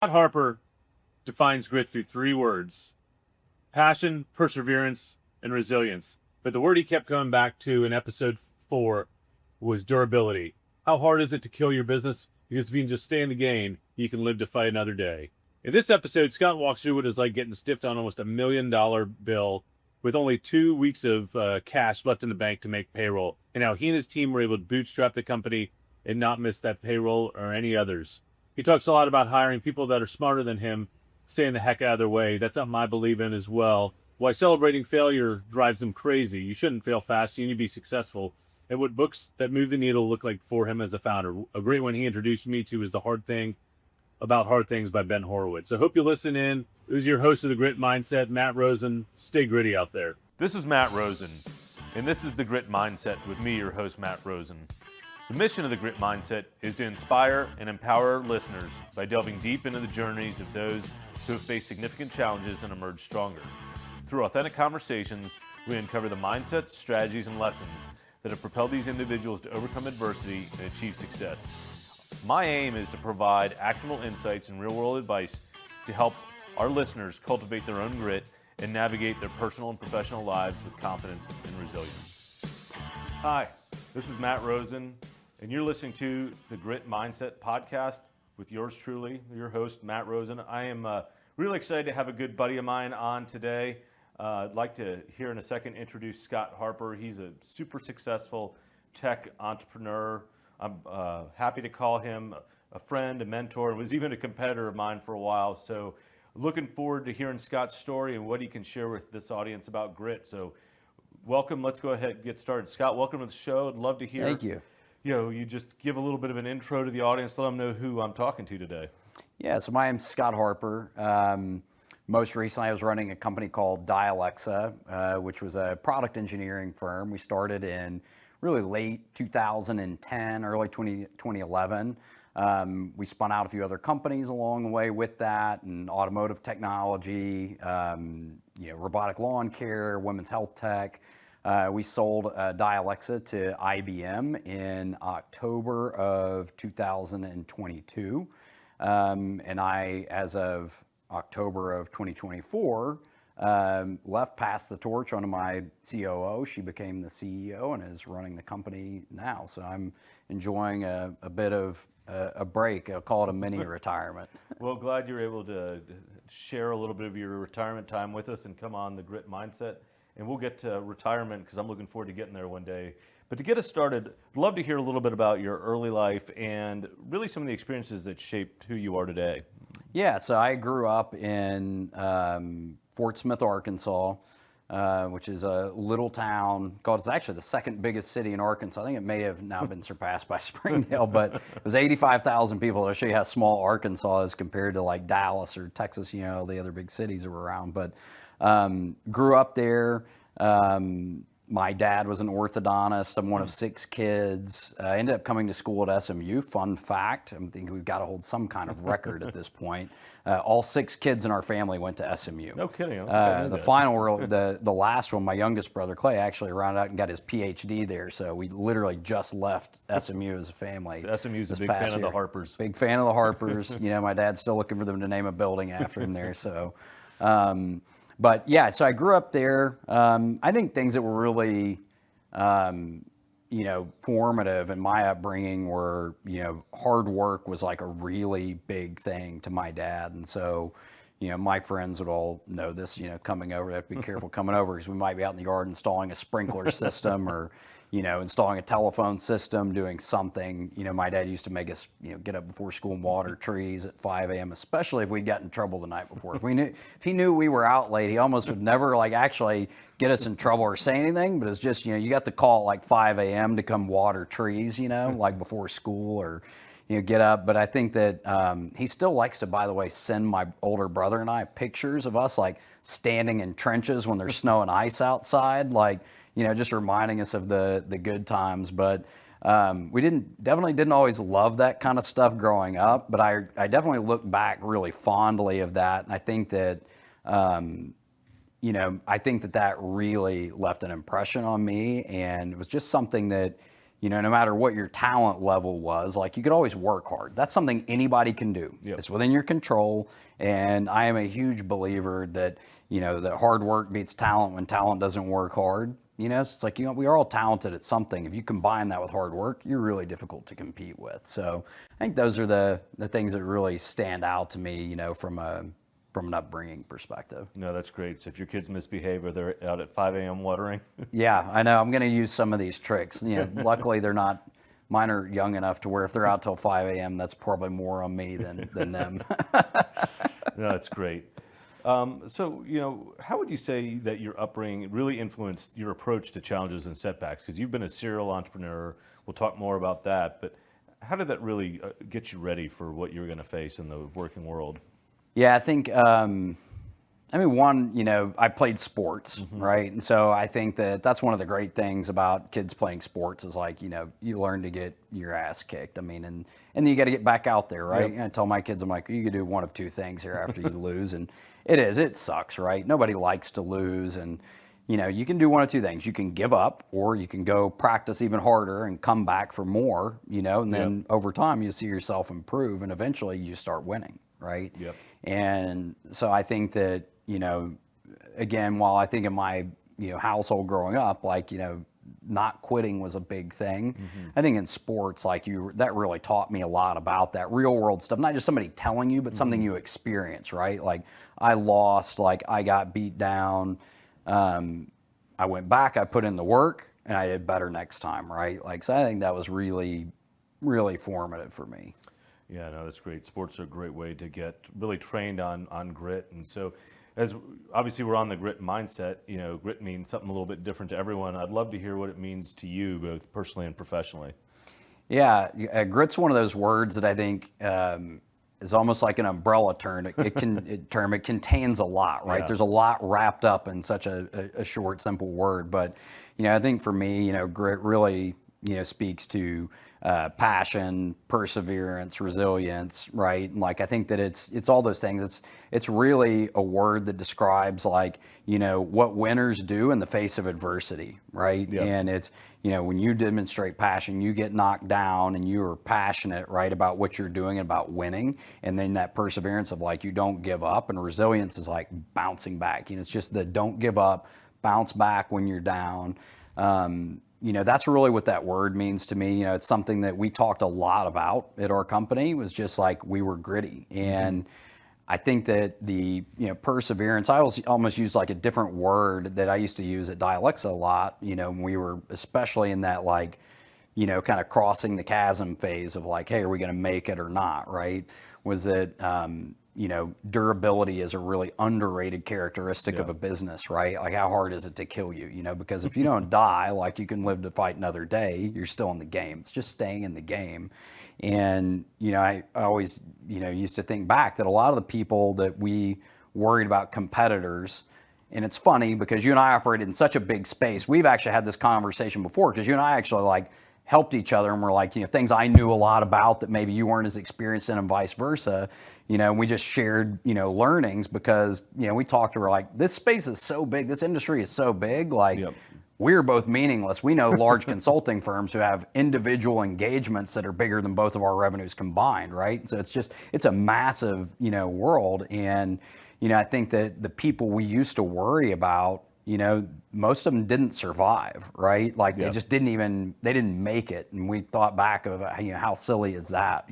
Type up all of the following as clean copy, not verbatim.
Scott Harper defines grit through three words: passion, perseverance, and resilience. But the word he kept coming back to in episode 4 was durability. How hard is it to kill your business? Because if you can just stay in the game, you can live to fight another day. In this episode, Scott walks through what it's like getting stiffed on almost $1 million bill with only 2 weeks of cash left in the bank to make payroll, and how he and his team were able to bootstrap the company and not miss that payroll or any others. He talks a lot about hiring people that are smarter than him, staying the heck out of their way. That's something I believe in as well. Why celebrating failure drives him crazy. You shouldn't fail fast. You need to be successful. And what books that move the needle look like for him as a founder. A great one he introduced me to is The Hard Thing About Hard Things by Ben Horowitz. So I hope you listen in. Who's your host of The Grit Mindset, Matt Rosen. Stay gritty out there. This is Matt Rosen, and this is The Grit Mindset with me, your host, Matt Rosen. The mission of The Grit Mindset is to inspire and empower our listeners by delving deep into the journeys of those who have faced significant challenges and emerged stronger. Through authentic conversations, we uncover the mindsets, strategies, and lessons that have propelled these individuals to overcome adversity and achieve success. My aim is to provide actionable insights and real-world advice to help our listeners cultivate their own grit and navigate their personal and professional lives with confidence and resilience. Hi, this is Matt Rosen, and you're listening to the Grit Mindset Podcast with yours truly, your host, Matt Rosen. I am really excited to have a good buddy of mine on today. I'd like to, here in a second, introduce Scott Harper. He's a super successful tech entrepreneur. I'm happy to call him a friend, a mentor, and was even a competitor of mine for a while. So looking forward to hearing Scott's story and what he can share with this audience about grit. So welcome. Let's go ahead and get started. Scott, welcome to the show. I'd love to hear. Thank you. You just give a little bit of an intro to the audience, let them know who I'm talking to today. Yeah, so my name's Scott Harper. Most recently, I was running a company called Dialexa, which was a product engineering firm. We started in really late 2010, early 2011. We spun out a few other companies along the way with that, and automotive technology, robotic lawn care, women's health tech. We sold Dialexa to IBM in October of 2022. And I, as of October of 2024, passed the torch on to my COO. She became the CEO and is running the company now. So I'm enjoying a bit of a break. I'll call it a mini retirement. Well, glad you're able to share a little bit of your retirement time with us and come on the Grit Mindset. And we'll get to retirement because I'm looking forward to getting there one day. But to get us started, I'd love to hear a little bit about your early life and really some of the experiences that shaped who you are today. Yeah, so I grew up in Fort Smith, Arkansas, which is a little town called, it's actually the second biggest city in Arkansas. I think it may have now been surpassed by Springdale, but it was 85,000 people. I'll show you how small Arkansas is compared to like Dallas or Texas, the other big cities that were around. But grew up there. My dad was an orthodontist. I'm one of 6 kids. I ended up coming to school at SMU. Fun fact, I'm thinking we've got to hold some kind of record at this point. All 6 kids in our family went to SMU. No kidding. The last one, my youngest brother Clay, actually rounded out and got his PhD there. So we literally just left SMU as a family. So SMU's a big fan of the Harpers. Big fan of the Harpers. My dad's still looking for them to name a building after him there. So. But yeah, so I grew up there. I think things that were really, formative in my upbringing were, hard work was like a really big thing to my dad. And so, my friends would all know this, coming over, they have to be careful coming over because we might be out in the yard installing a sprinkler system or, installing a telephone system, doing something. My dad used to make us, get up before school and water trees at 5 a.m., especially if we'd gotten in trouble the night before. If he knew we were out late, he almost would never actually get us in trouble or say anything, but it's just, you got the call at like 5 a.m. to come water trees, like before school or, get up. But I think that he still likes to, by the way, send my older brother and I pictures of us like standing in trenches when there's snow and ice outside, just reminding us of the good times. But we definitely didn't always love that kind of stuff growing up, but I definitely look back really fondly of that. And I think that, that really left an impression on me. And it was just something that, no matter what your talent level was, like you could always work hard. That's something anybody can do. Yep. It's within your control. And I am a huge believer that, that hard work beats talent when talent doesn't work hard. So it's like, we are all talented at something. If you combine that with hard work, you're really difficult to compete with. So I think those are the things that really stand out to me, from an upbringing perspective. No, that's great. So if your kids misbehave or they're out at 5 a.m. watering. Yeah, I know. I'm going to use some of these tricks. Luckily mine are young enough to where if they're out till 5 a.m., that's probably more on me than them. No, that's great. So, how would you say that your upbringing really influenced your approach to challenges and setbacks? Because you've been a serial entrepreneur. We'll talk more about that. But how did that really get you ready for what you were going to face in the working world? Yeah, I think, I played sports, right? And so I think that's one of the great things about kids playing sports is like, you learn to get your ass kicked. And then you got to get back out there, right? Yep. I tell my kids, I'm like, you can do one of two things here after you lose. And it sucks, right? Nobody likes to lose. And, you can do one of two things. You can give up or you can go practice even harder and come back for more, and then over time you see yourself improve and eventually you start winning, right? Yep. And so I think that, again, while I think in my, household growing up, like, not quitting was a big thing. I think in sports, like that really taught me a lot about that real world stuff, not just somebody telling you, but something you experience, right? Like I lost, like I got beat down. I went back, I put in the work and I did better next time, right? Like, so I think that was really, really formative for me. Yeah, no, that's great. Sports are a great way to get really trained on grit. And so as obviously we're on the grit mindset, grit means something a little bit different to everyone. I'd love to hear what it means to you, both personally and professionally. Yeah, grit's one of those words that I think is almost like an umbrella term. It contains a lot, right? Yeah. There's a lot wrapped up in such a short, simple word. But, I think for me, grit really, speaks to passion, perseverance, resilience, right? And like I think that it's all those things. It's really a word that describes like what winners do in the face of adversity, right? Yep. And it's when you demonstrate passion, you get knocked down, and you are passionate, right, about what you're doing and about winning, and then that perseverance of like you don't give up, and resilience is like bouncing back. It's just the don't give up, bounce back when you're down. That's really what that word means to me. It's something that we talked a lot about at our company, was just like we were gritty. And I think that the perseverance, I almost used like a different word that I used to use at Dialexa a lot, when we were especially in that like, kind of crossing the chasm phase of like, hey, are we going to make it or not, right? Was that, durability is a really underrated characteristic of a business, right? Like how hard is it to kill you, because if you don't die, like you can live to fight another day, you're still in the game. It's just staying in the game. And, I always, used to think back that a lot of the people that we worried about competitors, and it's funny because you and I operated in such a big space. We've actually had this conversation before because you and I actually like helped each other, and we're like, things I knew a lot about that maybe you weren't as experienced in, and vice versa. And we just shared, learnings because, we talked to her like, this space is so big, this industry is so big, like we're both meaningless. We know large consulting firms who have individual engagements that are bigger than both of our revenues combined, right? So it's a massive, world. And, I think that the people we used to worry about, most of them didn't survive, right? Like they just didn't make it. And we thought back of, how silly is that,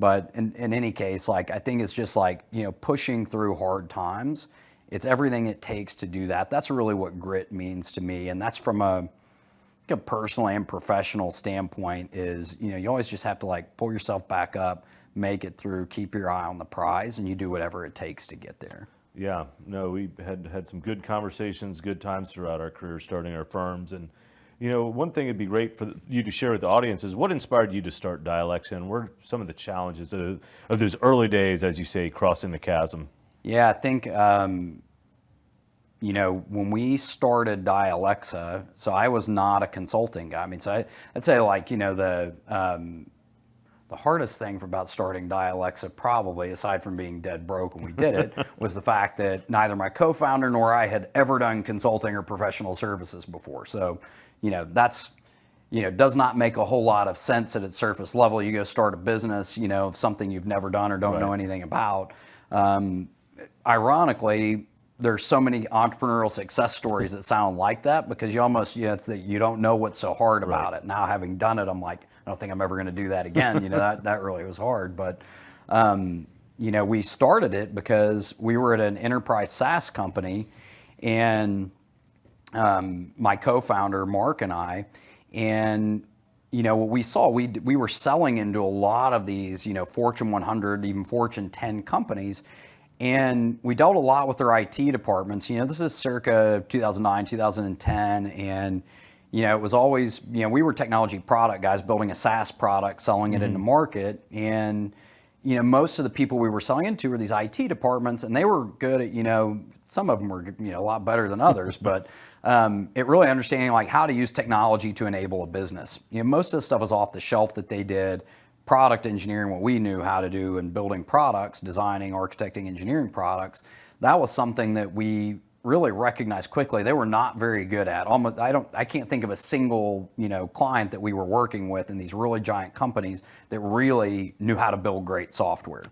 But in any case, like I think it's just like, pushing through hard times. It's everything it takes to do that. That's really what grit means to me. And that's from a personal and professional standpoint is, you always just have to like pull yourself back up, make it through, keep your eye on the prize, and you do whatever it takes to get there. Yeah, no, we had some good conversations, good times throughout our career starting our firms. And, one thing it'd be great for you to share with the audience is what inspired you to start Dialexa, and what are some of the challenges of those early days, as you say, crossing the chasm? Yeah, I think, when we started Dialexa, so I was not a consulting guy. I mean, so I'd say like, the hardest thing about starting Dialexa, probably, aside from being dead broke when we did it, was the fact that neither my co-founder nor I had ever done consulting or professional services before. So, does not make a whole lot of sense at its surface level. You go start a business, of something you've never done or don't know anything about. Ironically, there's so many entrepreneurial success stories that sound like that, because you almost, it's that you don't know what's so hard about it. Now, having done it, I'm like, I don't think I'm ever going to do that again. That really was hard. But, we started it because we were at an enterprise SaaS company, and my co-founder, Mark, and I, and what we saw, we were selling into a lot of these, Fortune 100, even Fortune 10 companies, and we dealt a lot with their IT departments. This is circa 2009, 2010, and it was always, we were technology product guys building a SaaS product, selling it into market, and most of the people we were selling into were these IT departments, and they were good at, some of them were, a lot better than others, but it really understanding like how to use technology to enable a business. Most of the stuff was off the shelf that they did. Product engineering, what we knew how to do, and building products, designing, architecting, engineering products, that was something that we really recognized quickly they were not very good at. I can't think of a single, client that we were working with in these really giant companies that really knew how to build great software,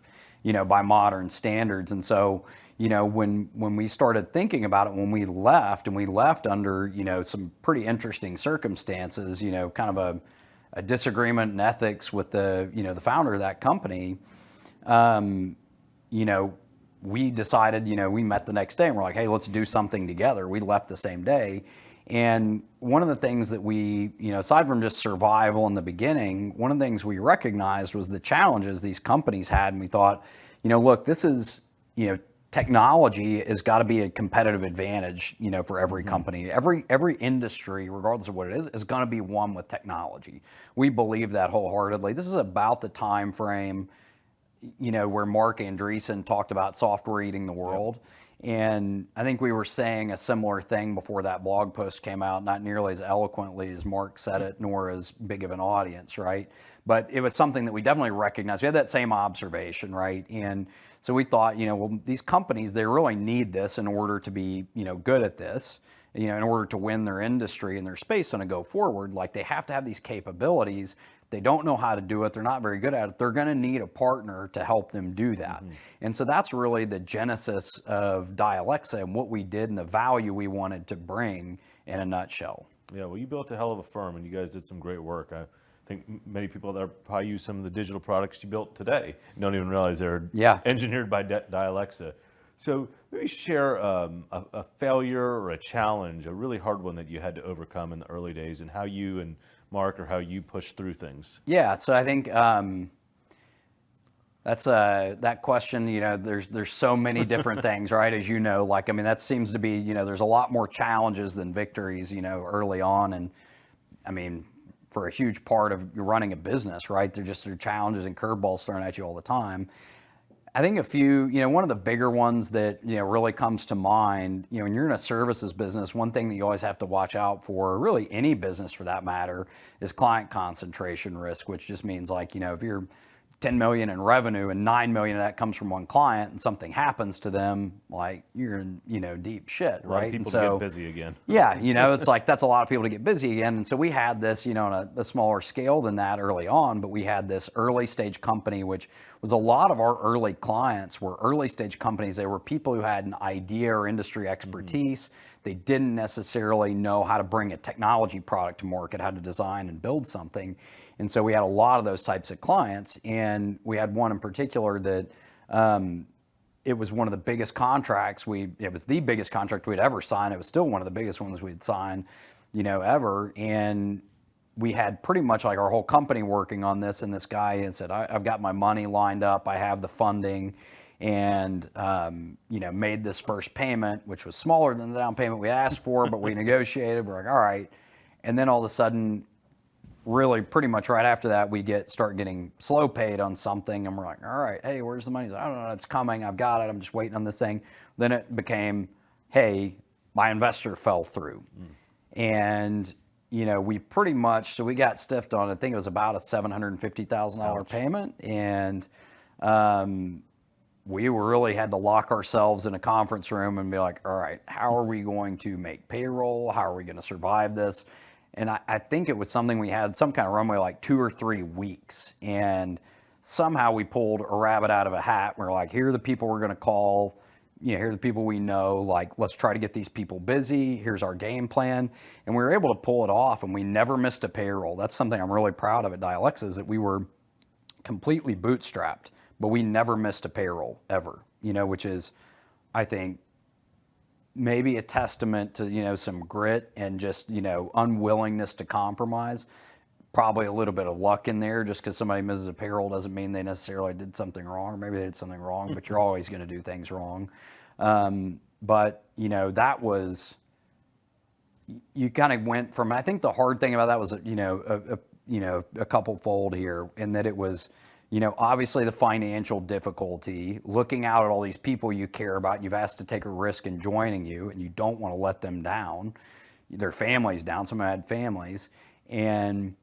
by modern standards. And so, when we started thinking about it, when we left, and we left under, some pretty interesting circumstances, kind of a disagreement in ethics with the founder of that company, we decided, we met the next day and we're like, hey, let's do something together. We left the same day. And one of the things that we, aside from just survival in the beginning, one of the things we recognized was the challenges these companies had. And we thought, look, this is, technology has got to be a competitive advantage, for every company. Every industry, regardless of what it is going to be one with technology. We believe that wholeheartedly. This is about the time frame, where Mark Andreessen talked about software eating the world. And I think we were saying a similar thing before that blog post came out, not nearly as eloquently as Mark said it, nor as big of an audience, right? But it was something that we definitely recognized. We had that same observation, right? And so we thought, well, these companies, they really need this in order to be, good at this, in order to win their industry and their space on a go forward. Like, they have to have these capabilities. They don't know how to do it. They're not very good at it. They're going to need a partner to help them do that. And so that's really the genesis of Dialexa and what we did and the value we wanted to bring in a nutshell. Yeah, well, you built a hell of a firm, and you guys did some great work. I think many people that probably use some of the digital products you built today don't even realize they're engineered by Dialexa. So maybe share a failure or a challenge, a really hard one that you had to overcome in the early days, and how you and Mark, or how you pushed through things. Yeah, so I think that's that question. There's so many different things, right? As you know, that seems to be, there's a lot more challenges than victories, early on, and I mean, for a huge part of running a business, right? There are challenges and curveballs thrown at you all the time. I think a few, one of the bigger ones that, really comes to mind, when you're in a services business, one thing that you always have to watch out for, really any business for that matter, is client concentration risk, which just means if you're 10 million in revenue and 9 million of that comes from one client and something happens to them, you're in, deep shit, right? A lot of people to get busy again. Yeah, it's that's a lot of people to get busy again. And so we had this, on a smaller scale than that early on, but we had this early stage company, which was a lot of our early clients were early stage companies. They were people who had an idea or industry expertise. They didn't necessarily know how to bring a technology product to market, how to design and build something. And so we had a lot of those types of clients, and we had one in particular that it was one of the biggest contracts it was the biggest contract we'd ever signed. It was still one of the biggest ones we'd signed, ever. And we had pretty much our whole company working on this, and this guy had said, I've got my money lined up, I have the funding, and made this first payment, which was smaller than the down payment we asked for, but we negotiated. We're like, all right. And then all of a sudden, really pretty much right after that, we start getting slow paid on something, and we're like, all right, hey, where's the money? He's like, I don't know, it's coming, I've got it, I'm just waiting on this thing. Then it became, hey, my investor fell through. And we pretty much, so we got stiffed on, I think it was about a $750,000 payment, and we really had to lock ourselves in a conference room and be like, all right, how are we going to make payroll? How are we going to survive this? And I think it was something we had some kind of runway like 2 or 3 weeks. And somehow we pulled a rabbit out of a hat. We're like, here are the people we're going to call. Here are the people we know. Like, let's try to get these people busy. Here's our game plan. And we were able to pull it off, and we never missed a payroll. That's something I'm really proud of at Dialexa, is that we were completely bootstrapped, but we never missed a payroll ever, which is, I think, maybe a testament to, some grit and just, unwillingness to compromise. Probably a little bit of luck in there. Just because somebody misses a payroll doesn't mean they necessarily did something wrong, or maybe they did something wrong, but you're always going to do things wrong. But, that was, you kind of went from, I think the hard thing about that was, a couple fold here, in that it was, obviously the financial difficulty, looking out at all these people you care about, you've asked to take a risk in joining you, and you don't want to let them down, their families down. Some had families. And,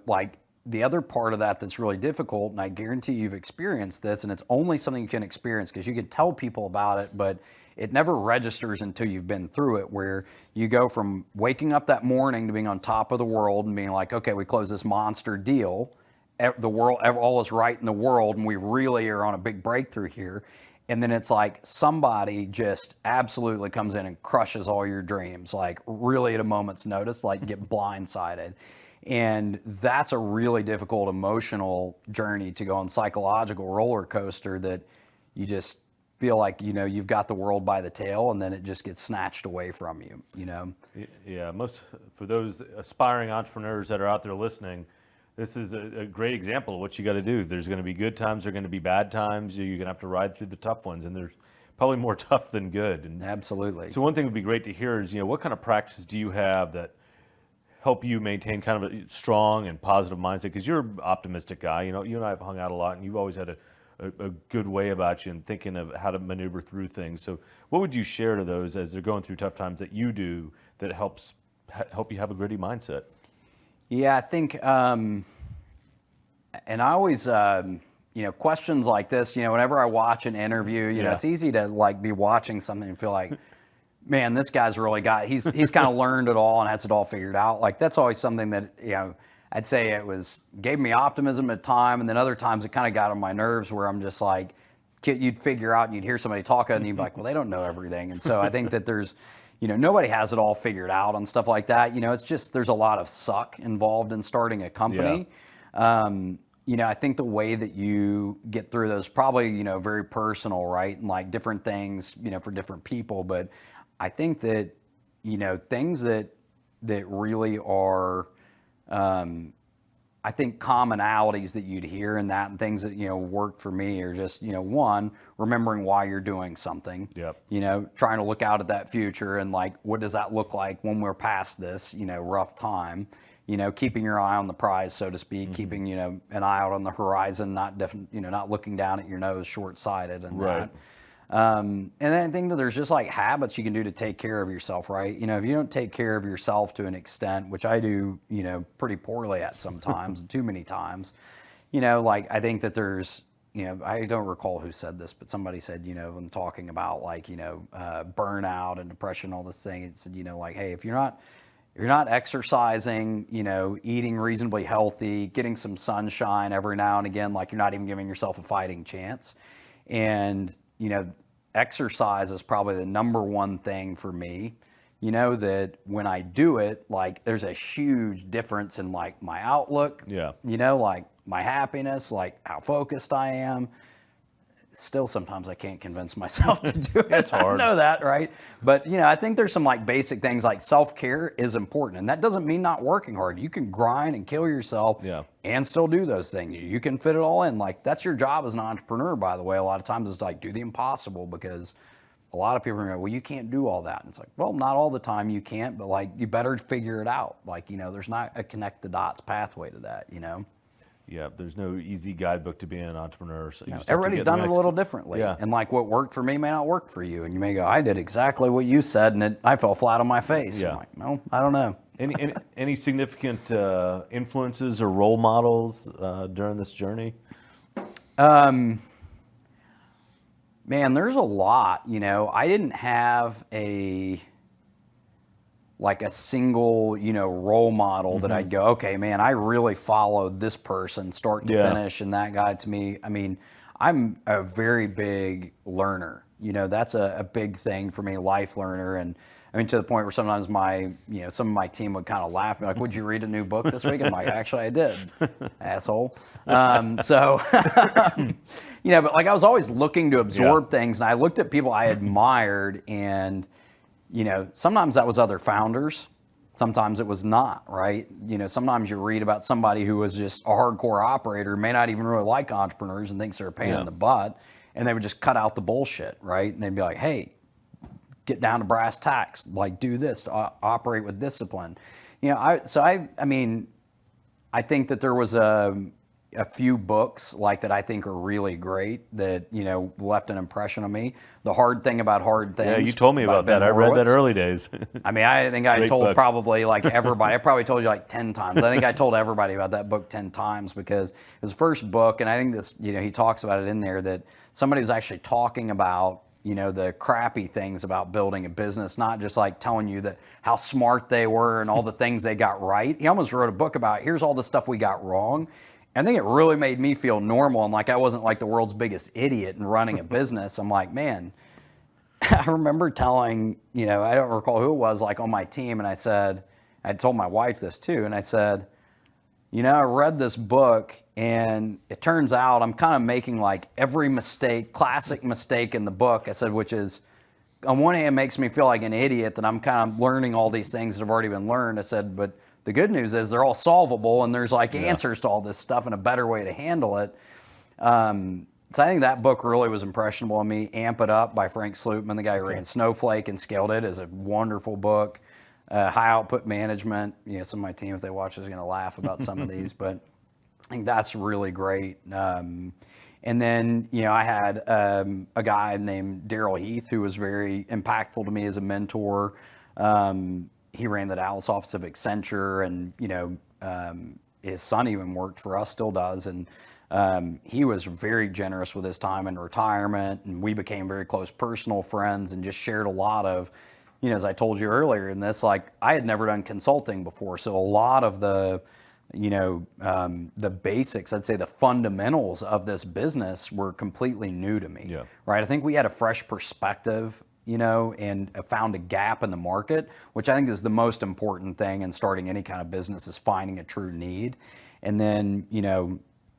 like the other part of that that's really difficult, and I guarantee you've experienced this, and it's only something you can experience because you can tell people about it, but it never registers until you've been through it, where you go from waking up that morning to being on top of the world and being like, okay, we closed this monster deal. The world, all is right in the world, and we really are on a big breakthrough here. And then it's like somebody just absolutely comes in and crushes all your dreams, like really at a moment's notice, like get blindsided. And that's a really difficult emotional journey to go on, psychological roller coaster, that you just feel like, you've got the world by the tail, and then it just gets snatched away from you, Yeah, for those aspiring entrepreneurs that are out there listening, this is a great example of what you got to do. There's going to be good times, there's going to be bad times. You're going to have to ride through the tough ones, and there's probably more tough than good. And absolutely. So one thing would be great to hear is, what kind of practices do you have that help you maintain kind of a strong and positive mindset? Because you're an optimistic guy. You and I have hung out a lot, and you've always had a good way about you and thinking of how to maneuver through things. So what would you share to those as they're going through tough times that you do that help you have a gritty mindset? Yeah, I think, and I always, questions like this, whenever I watch an interview, it's easy to like be watching something and feel like, man, this guy's really he's kind of learned it all and has it all figured out. Like, that's always something that, I'd say gave me optimism at time, and then other times it kind of got on my nerves, where I'm just like, you'd figure out and you'd hear somebody talking and you'd be like, well, they don't know everything. And so I think that there's, nobody has it all figured out on stuff like that. It's just, there's a lot of suck involved in starting a company. Yeah. I think the way that you get through those, probably, very personal, right? And like different things, for different people. But I think that, things that really are, I think commonalities that you'd hear in that, and things that, worked for me, are just, one, remembering why you're doing something. Yep. Trying to look out at that future and like, what does that look like when we're past this, rough time, keeping your eye on the prize, so to speak, keeping, an eye out on the horizon, not looking down at your nose short-sighted and right. that. And then I think that there's just like habits you can do to take care of yourself, right? If you don't take care of yourself to an extent, which I do, pretty poorly at sometimes, too many times, like I think that there's, I don't recall who said this, but somebody said, when talking about like, burnout and depression, all this thing, it said, like, hey, if you're not exercising, eating reasonably healthy, getting some sunshine every now and again, like you're not even giving yourself a fighting chance. And exercise is probably the number one thing for me, that when I do it, like there's a huge difference in like my outlook, like my happiness, like how focused I am. Still, sometimes I can't convince myself to do it. It's hard. I know that, right? But, I think there's some like basic things, like self-care is important. And that doesn't mean not working hard. You can grind and kill yourself and still do those things. You can fit it all in. Like, that's your job as an entrepreneur, by the way. A lot of times it's like, do the impossible, because a lot of people are going, well, you can't do all that. And it's like, well, not all the time you can't, but like, you better figure it out. Like, there's not a connect the dots pathway to that, Yeah, there's no easy guidebook to being an entrepreneur. So everybody's done it a little differently. Yeah. And like what worked for me may not work for you. And you may go, I did exactly what you said, and I fell flat on my face. Yeah. I'm like, no, I don't know. Any significant influences or role models during this journey? Man, there's a lot. I didn't have a like a single, role model that I'd go, okay, man, I really followed this person start to finish, and that guy to me, I mean, I'm a very big learner. That's a big thing for me, life learner. And I mean, to the point where sometimes some of my team would kind of laugh at me, like, would you read a new book this week? I'm like, actually, I did, asshole. But like I was always looking to absorb things, and I looked at people I admired, and, sometimes that was other founders. Sometimes it was not, right? Sometimes you read about somebody who was just a hardcore operator, may not even really like entrepreneurs and thinks they're a pain in the butt, and they would just cut out the bullshit, right? And they'd be like, hey, get down to brass tacks, like do this, operate with discipline. I think that there was a few books like that I think are really great that, left an impression on me. The Hard Thing About Hard Things. Yeah, you told me about that. I read that early days. I mean, I think I told probably like everybody. I probably told you like 10 times. I think I told everybody about that book 10 times because it was the first book, and I think this, he talks about it in there that somebody was actually talking about, the crappy things about building a business, not just like telling you that how smart they were and all the things they got right. He almost wrote a book about here's all the stuff we got wrong. I think it really made me feel normal and like I wasn't like the world's biggest idiot in running a business. I'm like, man, I remember telling, I don't recall who it was, like on my team, and I said, I told my wife this too, and I said, I read this book, and it turns out I'm kind of making like every classic mistake in the book. I said, which is, on one hand, makes me feel like an idiot that I'm kind of learning all these things that have already been learned. I said, but the good news is they're all solvable, and there's like answers to all this stuff and a better way to handle it. So I think that book really was impressionable on me. Amp It Up by Frank Slootman, the guy who ran Snowflake and scaled it, is a wonderful book. High Output Management. Some of my team, if they watch, is going to laugh about some of these, but I think that's really great. And then, I had a guy named Daryl Heath who was very impactful to me as a mentor. He ran the Dallas office of Accenture, and, his son even worked for us, still does. And he was very generous with his time in retirement, and we became very close personal friends and just shared a lot of, as I told you earlier in this, like I had never done consulting before. So a lot of the, the basics, I'd say the fundamentals of this business were completely new to me, right? I think we had a fresh perspective, and found a gap in the market, which I think is the most important thing in starting any kind of business, is finding a true need. And then,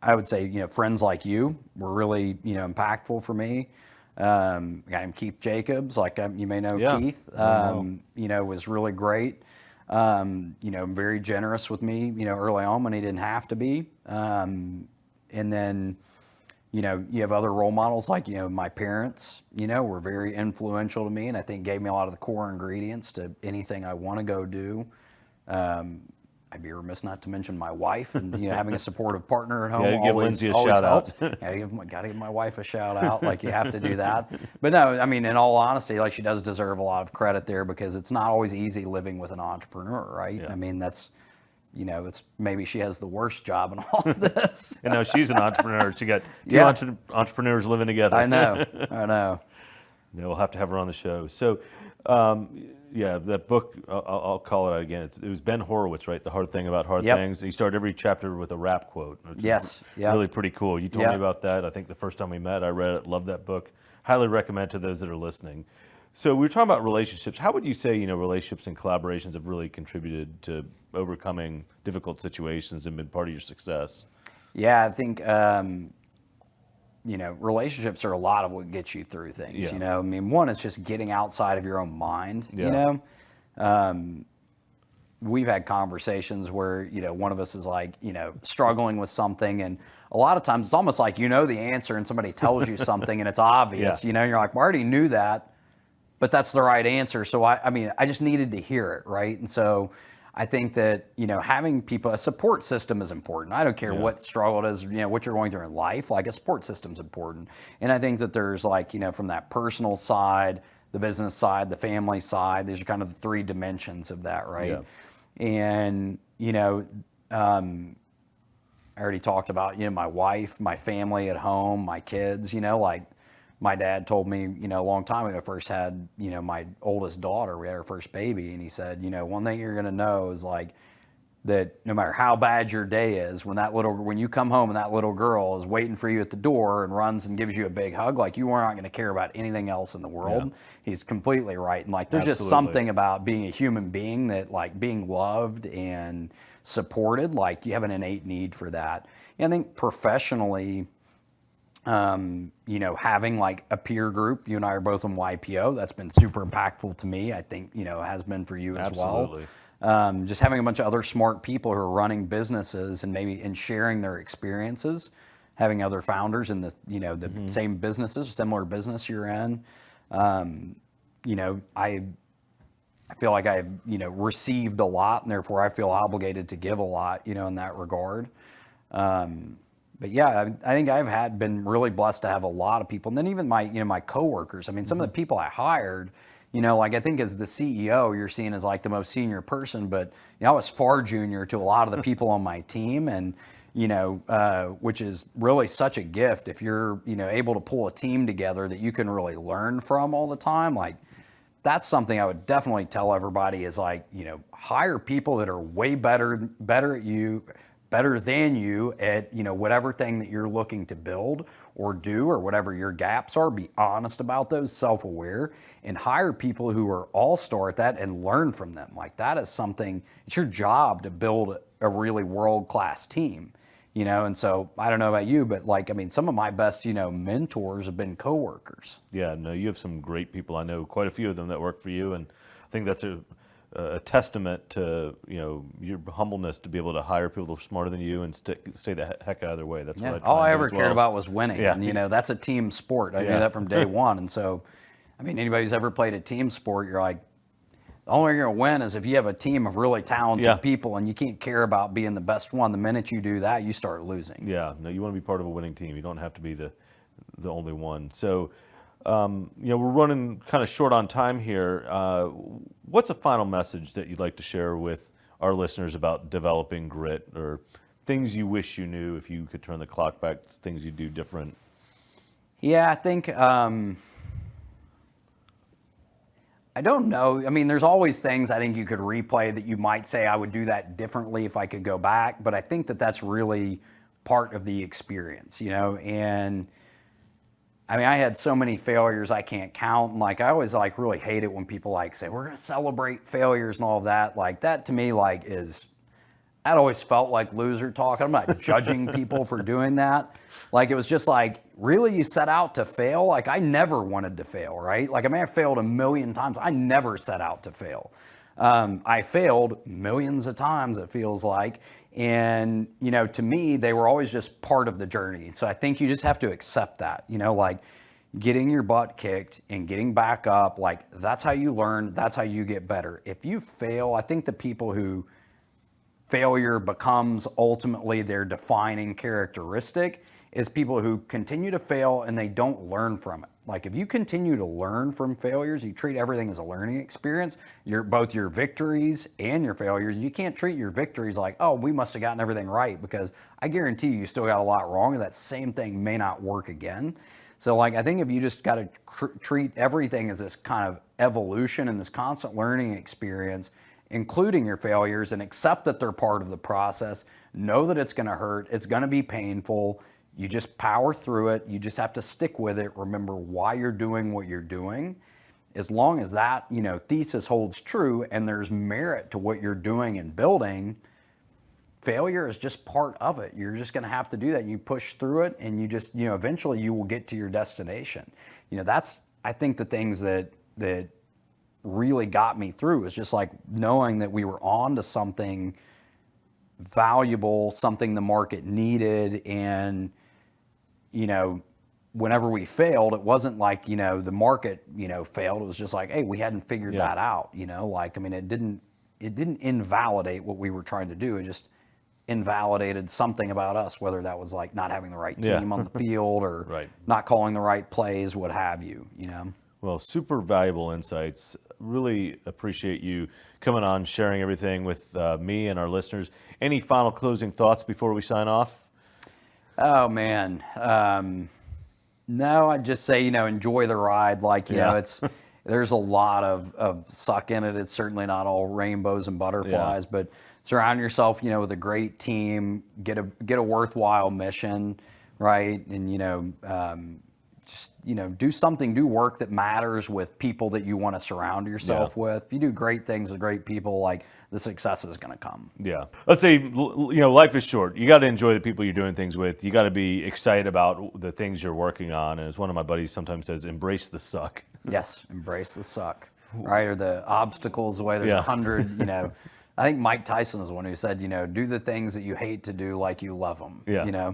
I would say, friends like you were really, impactful for me. A guy named Keith Jacobs, like you may know Keith, was really great. Very generous with me, early on when he didn't have to be. And then, you have other role models like, my parents, were very influential to me, and I think gave me a lot of the core ingredients to anything I want to go do. I'd be remiss not to mention my wife, and having a supportive partner at home. Yeah, give Lindsay a shout out. Gotta give my wife a shout out. Like you have to do that. But no, I mean, in all honesty, like she does deserve a lot of credit there, because it's not always easy living with an entrepreneur, right? Yeah. I mean, that's, it's maybe she has the worst job in all of this. And now she's an entrepreneur. She got two entrepreneurs living together. I know. Yeah, we'll have to have her on the show. So, that book, I'll call it out again. It was Ben Horowitz, right? The Hard Thing About Hard Things. He started every chapter with a rap quote. Which is really pretty cool. You told me about that. I think the first time we met, I read it, loved that book. Highly recommend to those that are listening. So we were talking about relationships. How would you say, relationships and collaborations have really contributed to overcoming difficult situations and been part of your success? Yeah, I think, relationships are a lot of what gets you through things. I mean, one is just getting outside of your own mind. We've had conversations where, one of us is like, struggling with something, and a lot of times it's almost like the answer and somebody tells you something and it's obvious, and you're like, well, I already knew that, but that's the right answer. So I just needed to hear it, right? And so I think that, having people, a support system is important. I don't care what struggle it is, what you're going through in life, like a support system is important. And I think that there's like, from that personal side, the business side, the family side, these are kind of the three dimensions of that, right? Yeah. And, I already talked about, my wife, my family at home, my kids, like my dad told me, a long time ago, I first had, my oldest daughter, we had our first baby, and he said, one thing you're going to know is like that no matter how bad your day is, when you come home and that little girl is waiting for you at the door and runs and gives you a big hug, like you are not going to care about anything else in the world. Yeah. He's completely right. And like, there's just something about being a human being that like being loved and supported, like you have an innate need for that. And I think professionally, having like a peer group, you and I are both in YPO, that's been super impactful to me. I think, has been for you as well. Just having a bunch of other smart people who are running businesses and sharing their experiences, having other founders in the same businesses, similar business you're in. I feel like I've received a lot, and therefore I feel obligated to give a lot, in that regard. But yeah, I think I've been really blessed to have a lot of people, and then even my coworkers. I mean, some of the people I hired. Like I think as the CEO, you're seen as like the most senior person, but I was far junior to a lot of the people on my team, and which is really such a gift if you're able to pull a team together that you can really learn from all the time. Like that's something I would definitely tell everybody is like hire people that are way better than you at whatever thing that you're looking to build or do, or whatever your gaps are. Be honest about those, self-aware, and hire people who are all-star at that and learn from them. Like that is something, it's your job to build a really world-class team, and so I don't know about you, but like, I mean, some of my best, mentors have been coworkers. Yeah, no, you have some great people. I know quite a few of them that work for you, and I think that's a testament to your humbleness to be able to hire people that are smarter than you and stay the heck out of their way. That's what all I ever cared about was winning. Yeah. And that's a team sport. I knew that from day one. And so, I mean, anybody who's ever played a team sport, you're like, the only way you're going to win is if you have a team of really talented people, and you can't care about being the best one. The minute you do that, you start losing. Yeah, no, you want to be part of a winning team. You don't have to be the only one. So. We're running kind of short on time here. What's a final message that you'd like to share with our listeners about developing grit, or things you wish you knew if you could turn the clock back, things you do different? Yeah, I think, I don't know. I mean, there's always things I think you could replay that you might say I would do that differently if I could go back, but I think that that's really part of the experience, and I mean, I had so many failures I can't count, and like I always like really hate it when people like say we're going to celebrate failures and all of that. Like that to me that always felt like loser talk. I'm not judging people for doing that. Like it was just like, really, you set out to fail? Like I never wanted to fail, right? Like I may have failed a million times. I never set out to fail. I failed millions of times, it feels like. And, to me, they were always just part of the journey. So I think you just have to accept that, like getting your butt kicked and getting back up, like that's how you learn. That's how you get better. If you fail, I think the people who failure becomes ultimately their defining characteristic is people who continue to fail and they don't learn from it. Like if you continue to learn from failures, you treat everything as a learning experience, both your victories and your failures. You can't treat your victories like, oh, we must have gotten everything right, because I guarantee you still got a lot wrong, and that same thing may not work again. So like, I think if you just got to treat everything as this kind of evolution and this constant learning experience, including your failures, and accept that they're part of the process, know that it's going to hurt, it's going to be painful. You just power through it. You just have to stick with it. Remember why you're doing what you're doing. As long as that, thesis holds true and there's merit to what you're doing and building, failure is just part of it. You're just going to have to do that. You push through it, and you just, eventually you will get to your destination. That's, I think, the things that really got me through is just like knowing that we were on to something valuable, something the market needed, and whenever we failed, it wasn't like the market failed. It was just like, hey, we hadn't figured that out. Like, I mean, it didn't invalidate what we were trying to do. It just invalidated something about us, whether that was like not having the right team on the field or not calling the right plays, what have you. Well, super valuable insights. Really appreciate you coming on, sharing everything with me and our listeners. Any final closing thoughts before we sign off? Oh, man. No, I'd just say, enjoy the ride. Like, Yeah. there's a lot of suck in it. It's certainly not all rainbows and butterflies, but surround yourself, with a great team, get a worthwhile mission, right? And, just, do work that matters with people that you want to surround yourself with. If you do great things with great people, like, the success is going to come. Yeah. Let's say, life is short. You got to enjoy the people you're doing things with. You got to be excited about the things you're working on. And as one of my buddies sometimes says, embrace the suck. Yes, embrace the suck, right? Or the obstacles, the way there's Yeah. 100, I think Mike Tyson is the one who said, do the things that you hate to do like you love them, Yeah.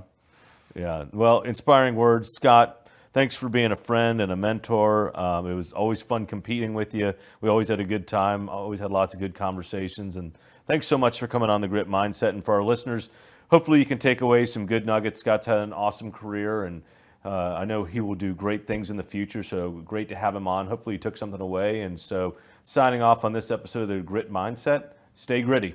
Yeah. Well, inspiring words. Scott, thanks for being a friend and a mentor. It was always fun competing with you. We always had a good time, always had lots of good conversations. And thanks so much for coming on the Grit Mindset. And for our listeners, hopefully you can take away some good nuggets. Scott's had an awesome career, and I know he will do great things in the future. So great to have him on. Hopefully you took something away. And so signing off on this episode of the Grit Mindset, stay gritty.